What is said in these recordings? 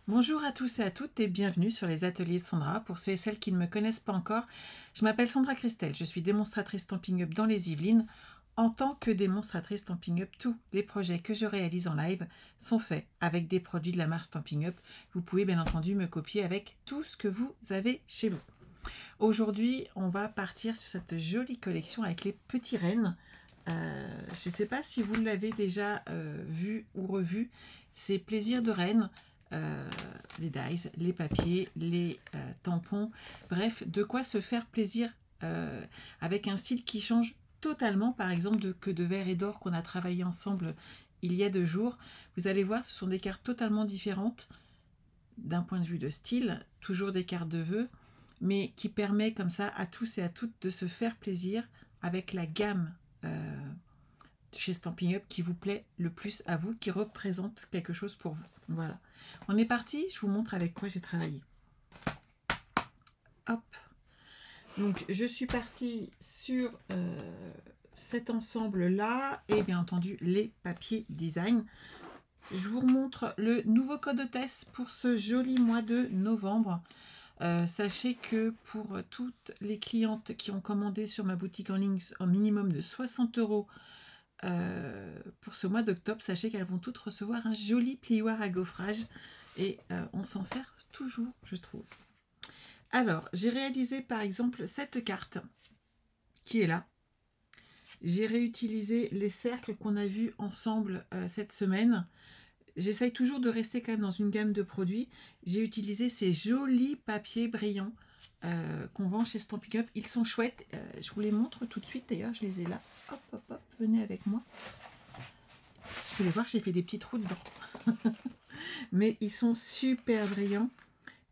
Bonjour à tous et à toutes et bienvenue sur les ateliers Sandra. Pour ceux et celles qui ne me connaissent pas encore, je m'appelle Sandra Christelle, je suis démonstratrice Stampin' Up dans les Yvelines. En tant que démonstratrice Stampin' Up, tous les projets que je réalise en live sont faits avec des produits de la marque Stampin' Up. Vous pouvez bien entendu me copier avec tout ce que vous avez chez vous. Aujourd'hui, on va partir sur cette jolie collection avec les petits rennes. Je ne sais pas si vous l'avez déjà vu ou revu, c'est Plaisir de Rennes. Les dies, les papiers, les tampons, bref, de quoi se faire plaisir avec un style qui change totalement, par exemple, que de verre et d'or qu'on a travaillé ensemble il y a 2 jours. Vous allez voir, ce sont des cartes totalement différentes d'un point de vue de style, toujours des cartes de vœux, mais qui permet comme ça à tous et à toutes de se faire plaisir avec la gamme chez Stampin' Up qui vous plaît le plus à vous, qui représente quelque chose pour vous. Voilà. On est parti, je vous montre avec quoi j'ai travaillé. Hop. Donc, je suis partie sur cet ensemble-là et bien entendu les papiers design. Je vous montre le nouveau code hôtesse pour ce joli mois de novembre. Sachez que pour toutes les clientes qui ont commandé sur ma boutique en ligne un minimum de 60 € pour ce mois d'octobre, sachez qu'elles vont toutes recevoir un joli plioir à gaufrage et on s'en sert toujours, je trouve. Alors, j'ai réalisé par exemple cette carte qui est là. J'ai réutilisé les cercles qu'on a vus ensemble cette semaine. J'essaye toujours de rester quand même dans une gamme de produits. J'ai utilisé ces jolis papiers brillants qu'on vend chez Stampin' Up. Ils sont chouettes. Je vous les montre tout de suite. D'ailleurs, je les ai là. Hop, hop, hop. Venez avec moi. Vous allez voir, j'ai fait des petits trous dedans. Mais ils sont super brillants.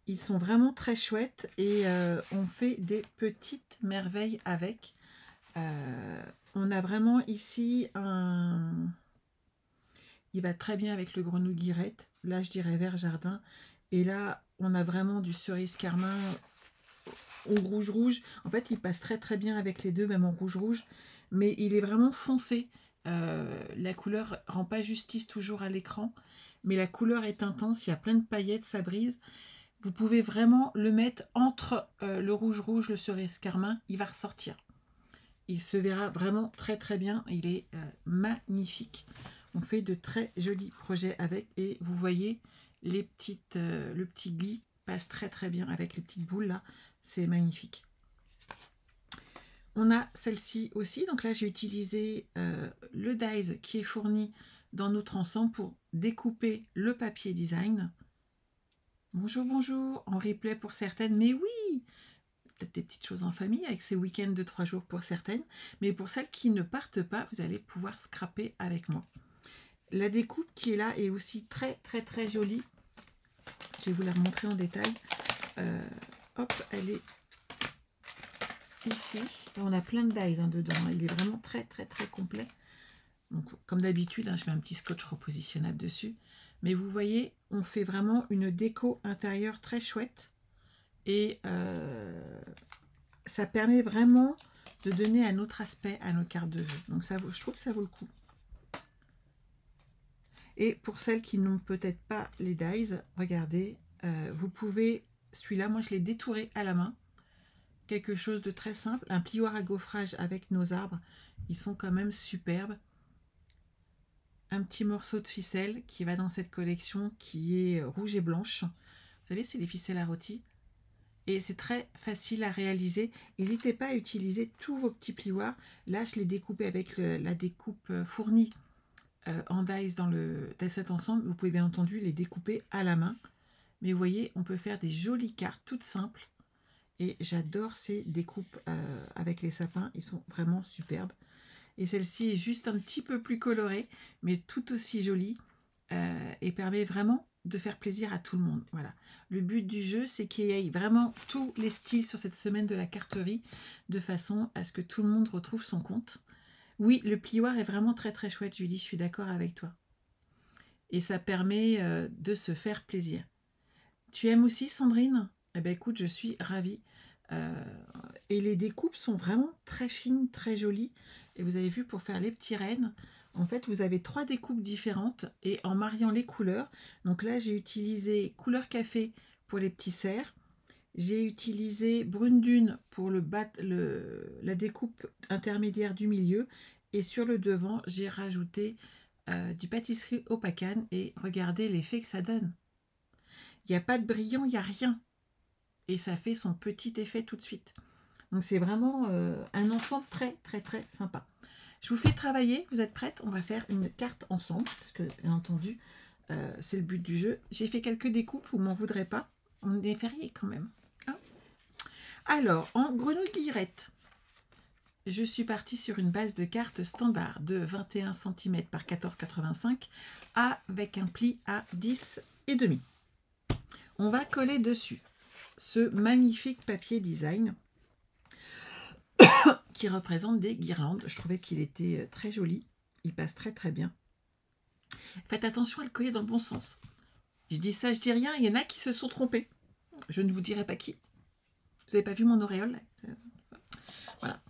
Ils sont vraiment très chouettes. Et on fait des petites merveilles avec. On a vraiment ici un... Il va très bien avec le grenouille guirette. Là, je dirais vert jardin. Et là, on a vraiment du cerise carmin au rouge. En fait, il passe très très bien avec les deux, même en rouge. Mais il est vraiment foncé. La couleur rend pas justice toujours à l'écran. Mais la couleur est intense. Il y a plein de paillettes, ça brise. Vous pouvez vraiment le mettre entre le rouge, le cerise carmin. Il va ressortir. Il se verra vraiment très très bien. Il est magnifique. On fait de très jolis projets avec et vous voyez les petites, le petit glis passe très très bien avec les petites boules là, c'est magnifique. On a celle-ci aussi, donc là j'ai utilisé le dies qui est fourni dans notre ensemble pour découper le papier design. Bonjour, bonjour, en replay pour certaines, mais oui, peut-être des petites choses en famille avec ces week-ends de 3 jours pour certaines, mais pour celles qui ne partent pas, vous allez pouvoir scraper avec moi. La découpe qui est là est aussi très très très jolie. Je vais vous la remontrer en détail. Hop, elle est ici. Et on a plein de dies dedans. Il est vraiment très très très complet. Donc, comme d'habitude, je mets un petit scotch repositionnable dessus. Mais vous voyez, on fait vraiment une déco intérieure très chouette. Et ça permet vraiment de donner un autre aspect à nos cartes de vœux. Donc ça, je trouve que ça vaut le coup. Et pour celles qui n'ont peut-être pas les dies, regardez, vous pouvez, celui-là, moi je l'ai détouré à la main. Quelque chose de très simple, un plioir à gaufrage avec nos arbres, ils sont quand même superbes. Un petit morceau de ficelle qui va dans cette collection qui est rouge et blanche. Vous savez, c'est les ficelles à rôti. Et c'est très facile à réaliser. N'hésitez pas à utiliser tous vos petits plioirs. Là, je l'ai découpé avec la découpe fournie en dies dans cet ensemble. Vous pouvez bien entendu les découper à la main. Mais vous voyez, on peut faire des jolies cartes toutes simples. Et j'adore ces découpes avec les sapins. Ils sont vraiment superbes. Et celle-ci est juste un petit peu plus colorée, mais tout aussi jolie. Et permet vraiment de faire plaisir à tout le monde. Voilà. Le but du jeu, c'est qu'il y ait vraiment tous les styles sur cette semaine de la carterie, de façon à ce que tout le monde retrouve son compte. Oui, le plioir est vraiment très très chouette, Julie, je suis d'accord avec toi. Et ça permet de se faire plaisir. Tu aimes aussi, Sandrine? Eh bien écoute, je suis ravie. Et les découpes sont vraiment très fines, très jolies. Et vous avez vu, pour faire les petits rennes, En fait, vous avez 3 découpes différentes et en mariant les couleurs, donc là j'ai utilisé couleur café pour les petits cerfs, j'ai utilisé brune dune pour la découpe intermédiaire du milieu et sur le devant j'ai rajouté du pâtisserie au pacane et regardez l'effet que ça donne. Il n'y a pas de brillant, il n'y a rien et ça fait son petit effet tout de suite. Donc c'est vraiment un ensemble très très très sympa. Je vous fais travailler, vous êtes prêtes? On va faire une carte ensemble, parce que bien entendu, c'est le but du jeu. J'ai fait quelques découpes, vous m'en voudrez pas. On est férié quand même. Hein. Alors, en grenouille guillerette, je suis partie sur une base de cartes standard de 21 cm par 14,85 avec un pli à 10,5. On va coller dessus ce magnifique papier design qui représente des guirlandes. Je trouvais qu'il était très joli. Il passe très très bien. Faites attention à le coller dans le bon sens. Je dis ça, je dis rien. Il y en a qui se sont trompés. Je ne vous dirai pas qui. Vous n'avez pas vu mon auréole? Voilà.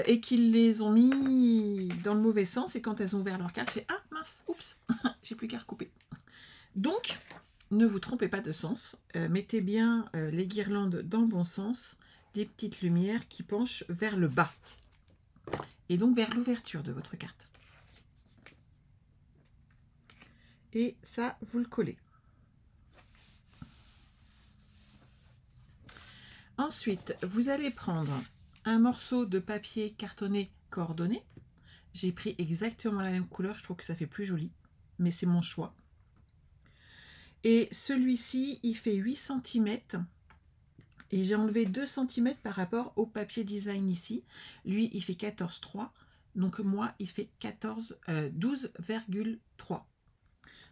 Et qu'ils les ont mis dans le mauvais sens. Et quand elles ont ouvert leur carte, fait ah mince, oups, j'ai plus qu'à recouper. Donc, ne vous trompez pas de sens. Mettez bien les guirlandes dans le bon sens. Les petites lumières qui penchent vers le bas et donc vers l'ouverture de votre carte. Et ça, vous le collez. Ensuite, vous allez prendre un morceau de papier cartonné coordonné. J'ai pris exactement la même couleur, je trouve que ça fait plus joli, mais c'est mon choix. Et celui-ci, il fait 8 cm. Et j'ai enlevé 2 cm par rapport au papier design ici. Lui, il fait 14,3. Donc moi, il fait 12,3.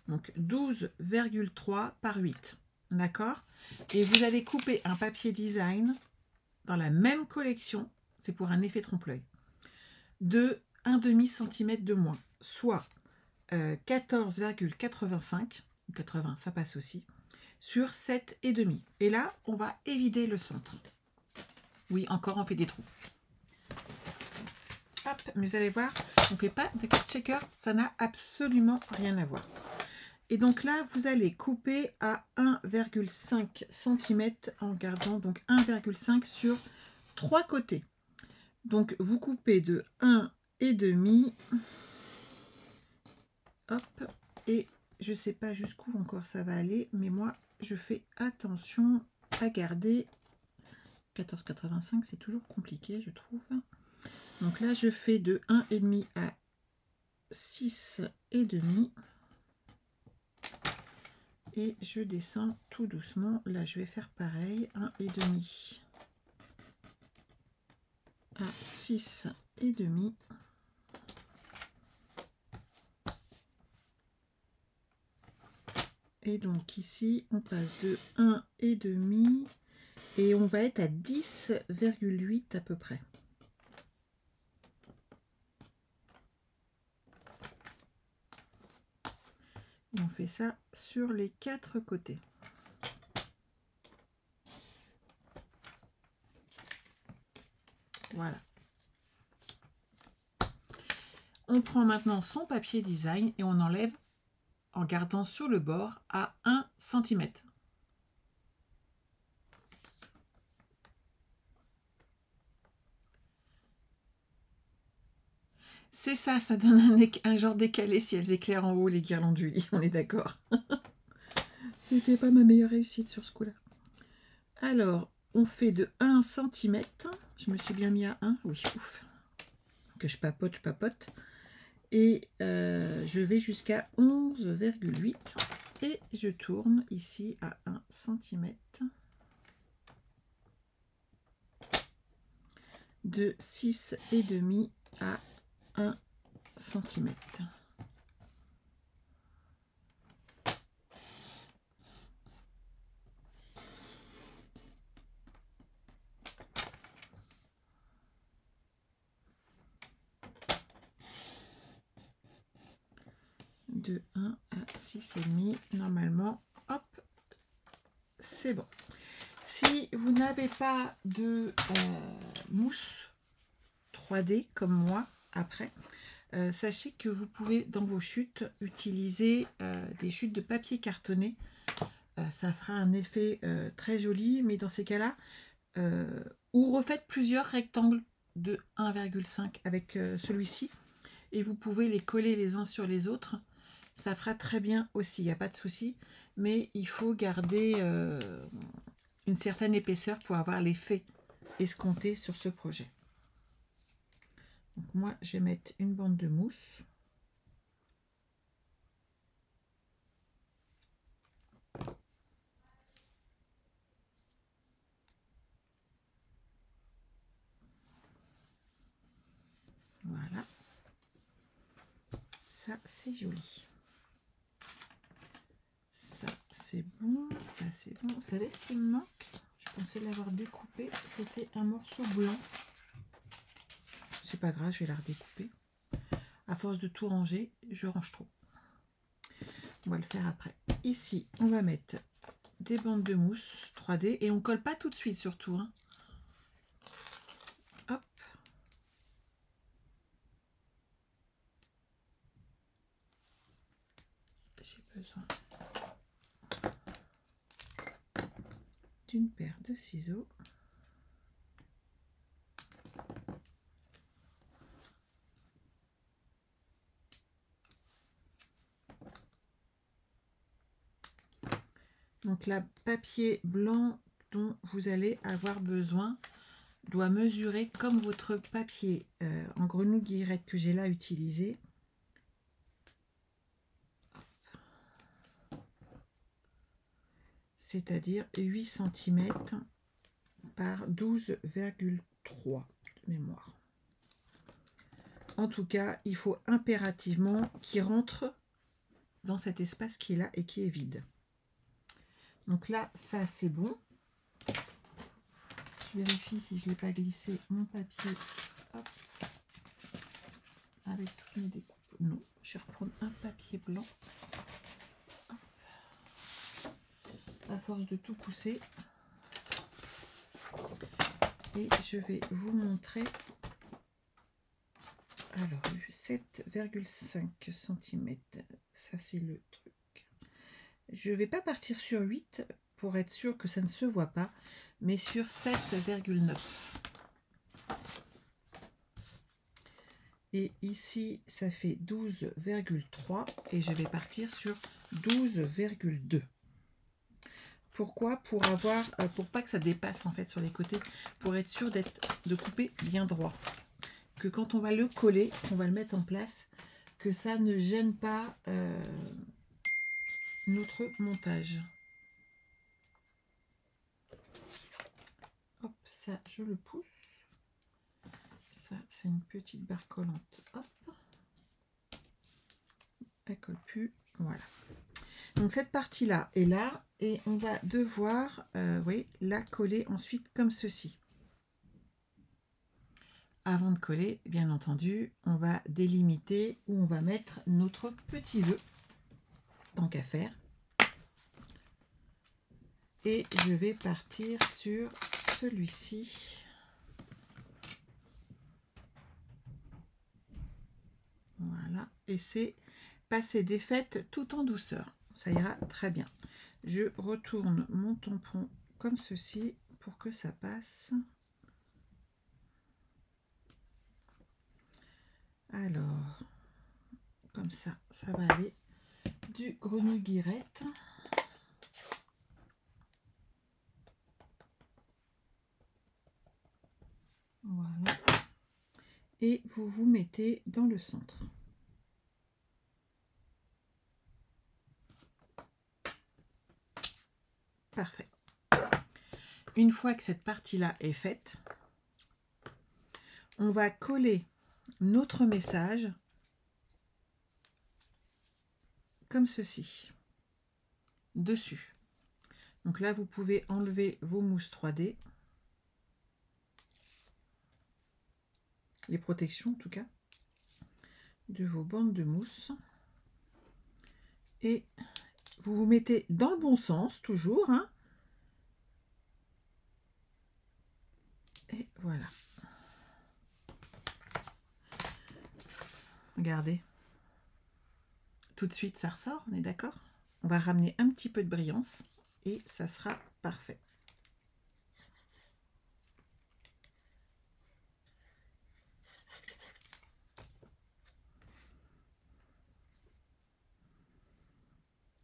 Donc 12,3 par 8. D'accord? Et vous allez couper un papier design dans la même collection. C'est pour un effet trompe-l'œil. De 1,5 cm de moins. Soit 14,85. 80, ça passe aussi. Sur 7,5. Et là, on va évider le centre. Oui, encore, on fait des trous. Hop, mais vous allez voir, on ne fait pas de carte checker, ça n'a absolument rien à voir. Et donc là, vous allez couper à 1,5 cm en gardant donc 1,5 sur 3 côtés. Donc, vous coupez de 1,5. Hop, et je ne sais pas jusqu'où encore ça va aller, mais moi, je fais attention à garder 14,85, c'est toujours compliqué, je trouve. Donc là, je fais de 1,5 à 6,5. Et je descends tout doucement. Là, je vais faire pareil. 1,5 à 6,5. Et donc ici, on passe de 1,5 et on va être à 10,8 à peu près. Et on fait ça sur les 4 côtés. Voilà. On prend maintenant son papier design et on enlève en gardant sur le bord à 1 cm. C'est ça, ça donne un genre décalé si elles éclairent en haut les guirlandes du lit, on est d'accord. C'était pas ma meilleure réussite sur ce coup-là. Alors, on fait de 1 cm. Je me suis bien mis à 1, oui, ouf. Que je papote. Et je vais jusqu'à 11,8 et je tourne ici à 1 cm. De 6,5 à 1 cm. De 1 à 6,5, normalement, hop, c'est bon. Si vous n'avez pas de mousse 3D comme moi, après, Sachez que vous pouvez dans vos chutes utiliser des chutes de papier cartonné. Ça fera un effet très joli, mais dans ces cas-là, ou refaites plusieurs rectangles de 1,5 avec celui-ci et vous pouvez les coller les uns sur les autres. Ça fera très bien aussi, il n'y a pas de souci, mais il faut garder une certaine épaisseur pour avoir l'effet escompté sur ce projet. Donc moi, je vais mettre une bande de mousse. Voilà. Ça, c'est joli. Ça, c'est bon. Ça, c'est bon. Vous savez ce qui me manque? Je pensais l'avoir découpé. C'était un morceau blanc. C'est pas grave, je vais la redécouper. À force de tout ranger, je range trop. On va le faire après. Ici, on va mettre des bandes de mousse 3D et on colle pas tout de suite surtout. Hein. Hop. J'ai besoin d'une paire de ciseaux. Donc la papier blanc dont vous allez avoir besoin doit mesurer comme votre papier en grenouille guillerette que j'ai là utilisé. C'est-à-dire 8 cm par 12,3 de mémoire. En tout cas, il faut impérativement qu'il rentre dans cet espace qui est là et qui est vide. Donc là, ça c'est bon. Je vérifie si je n'ai pas glissé mon papier. Hop. Avec toutes mes découpes. Non, je vais reprendre un papier blanc. Hop. À force de tout pousser. Et je vais vous montrer. Alors, 7,5 cm. Ça, c'est le truc. Je ne vais pas partir sur 8 pour être sûr que ça ne se voit pas, mais sur 7,9. Et ici, ça fait 12,3 et je vais partir sur 12,2. Pourquoi? Pour pas que ça dépasse en fait sur les côtés, pour être sûr de couper bien droit. Que quand on va le coller, on va le mettre en place, que ça ne gêne pas notre montage. Hop, ça je le pousse. Ça c'est une petite barre collante. Hop. Elle colle plus. Voilà. Donc cette partie là est là et on va devoir oui, la coller ensuite comme ceci. Avant de coller, bien entendu, on va délimiter où on va mettre notre petit vœu, tant qu'à faire. Et je vais partir sur celui-ci. Voilà, et c'est passer des fêtes tout en douceur. Ça ira très bien. Je retourne mon tampon comme ceci pour que ça passe. Alors, comme ça, ça va aller du grenouille guillerette. Voilà. Et vous vous mettez dans le centre. Parfait. Une fois que cette partie-là est faite, on va coller notre message comme ceci dessus. Donc là, vous pouvez enlever vos mousses 3D, les protections en tout cas, de vos bandes de mousse. Et vous vous mettez dans le bon sens, toujours. Hein. Et voilà. Regardez. Tout de suite, ça ressort, on est d'accord? On va ramener un petit peu de brillance et ça sera parfait.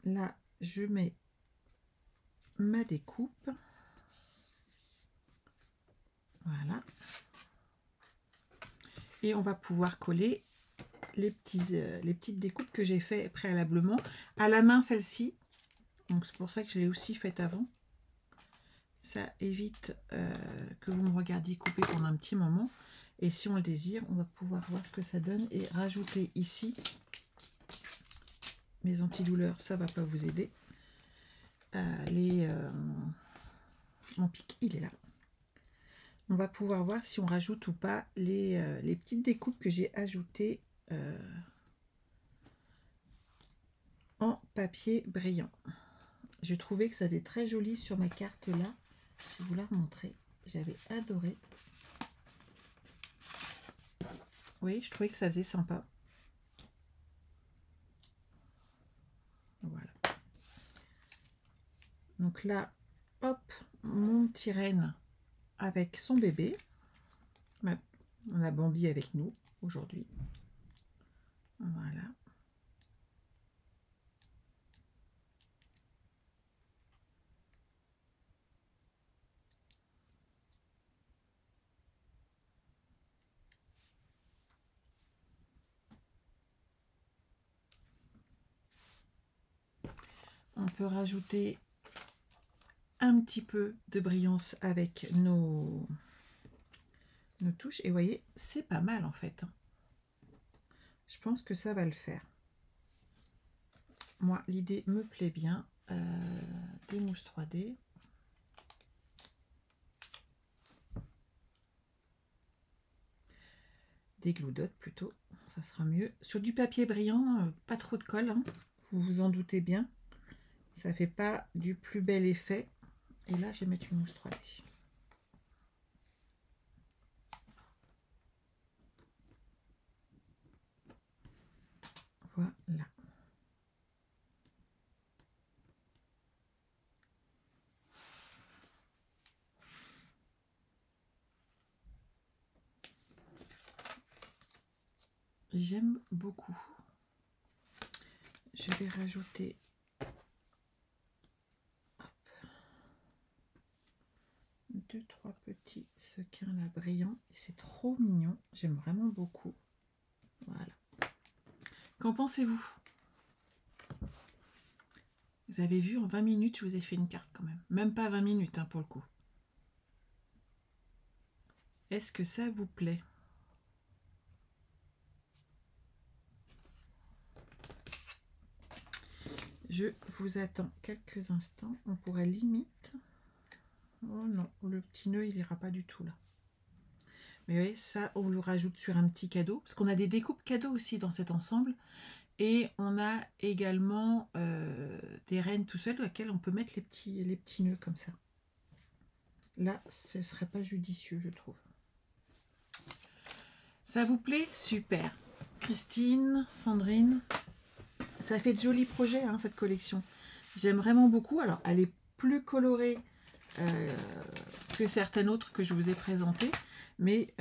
Là, je mets ma découpe. Voilà. Et on va pouvoir coller les petites découpes que j'ai fait préalablement. À la main, celle-ci. Donc c'est pour ça que je l'ai aussi faite avant. Ça évite que vous me regardiez couper pendant un petit moment. Et si on le désire, on va pouvoir voir ce que ça donne et rajouter ici mes antidouleurs. Ça va pas vous aider. Mon pic, il est là. On va pouvoir voir si on rajoute ou pas les petites découpes que j'ai ajoutées en papier brillant. Je trouvais que ça avait très joli sur ma carte là. Je vais vous la remontrer. J'avais adoré. Oui, je trouvais que ça faisait sympa. Voilà. Donc là, hop, mon petit renne avec son bébé. On a Bambi avec nous aujourd'hui. Voilà. On peut rajouter un petit peu de brillance avec nos touches. Et vous voyez, c'est pas mal en fait. Je pense que ça va le faire. Moi, l'idée me plaît bien. Des mousses 3D. Des glue dots plutôt, ça sera mieux. Sur du papier brillant, pas trop de colle, hein, vous vous en doutez bien. Ça fait pas du plus bel effet. Et là, je vais mettre une mousse 3D. Voilà. J'aime beaucoup. Je vais rajouter 2-3 petits sequins là brillants. Et c'est trop mignon. J'aime vraiment beaucoup. Voilà. Qu'en pensez-vous? Vous avez vu, en 20 minutes, je vous ai fait une carte quand même. Même pas 20 minutes hein, pour le coup. Est-ce que ça vous plaît? Je vous attends quelques instants. On pourrait limite... Oh non, le petit nœud, il ira pas du tout là. Mais oui, ça, on le rajoute sur un petit cadeau. Parce qu'on a des découpes cadeaux aussi dans cet ensemble. Et on a également des rennes tout seul, auxquelles on peut mettre les petits nœuds comme ça. Là, ce ne serait pas judicieux, je trouve. Ça vous plaît? Super. Christine, Sandrine, ça fait de jolis projets, hein, cette collection. J'aime vraiment beaucoup. Alors, elle est plus colorée que certaines autres que je vous ai présentées. Mais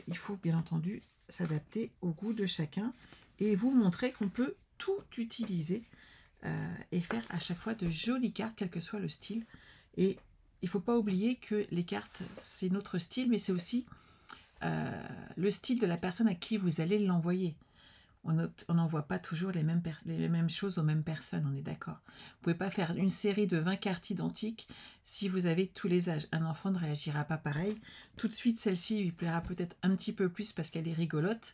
il faut bien entendu s'adapter au goût de chacun. Et vous montrer qu'on peut tout utiliser et faire à chaque fois de jolies cartes, quel que soit le style. Et il ne faut pas oublier que les cartes, c'est notre style, mais c'est aussi le style de la personne à qui vous allez l'envoyer. On n'envoie pas toujours les mêmes choses aux mêmes personnes, on est d'accord. Vous ne pouvez pas faire une série de 20 cartes identiques si vous avez tous les âges. Un enfant ne réagira pas pareil. Tout de suite, celle-ci lui plaira peut-être un petit peu plus parce qu'elle est rigolote.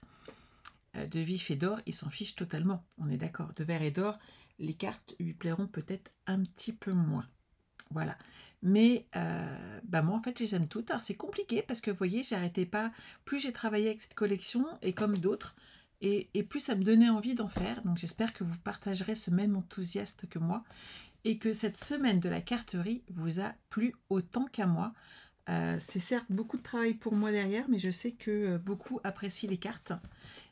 De vif et d'or, il s'en fiche totalement, on est d'accord. De vert et d'or, les cartes lui plairont peut-être un petit peu moins. Voilà. Mais moi, en fait, je les aime toutes. Alors, c'est compliqué parce que, vous voyez, j'arrêtais pas. Plus j'ai travaillé avec cette collection, et comme d'autres, et plus ça me donnait envie d'en faire. Donc, j'espère que vous partagerez ce même enthousiasme que moi et que cette semaine de la carterie vous a plu autant qu'à moi. C'est certes beaucoup de travail pour moi derrière, mais je sais que beaucoup apprécient les cartes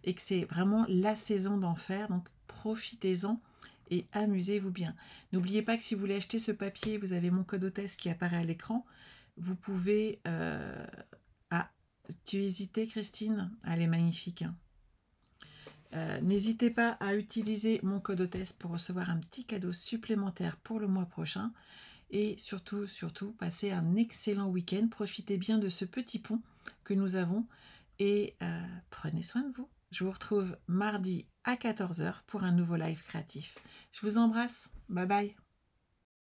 et que c'est vraiment la saison d'en faire, donc profitez-en et amusez-vous bien. N'oubliez pas que si vous voulez acheter ce papier, vous avez mon code hôtesse qui apparaît à l'écran. Vous pouvez... Ah, tu hésitais, Christine? Elle est magnifique, hein. N'hésitez pas à utiliser mon code hôtesse pour recevoir un petit cadeau supplémentaire pour le mois prochain. Et surtout, surtout, passez un excellent week-end. Profitez bien de ce petit pont que nous avons et prenez soin de vous. Je vous retrouve mardi à 14 h pour un nouveau live créatif. Je vous embrasse. Bye bye.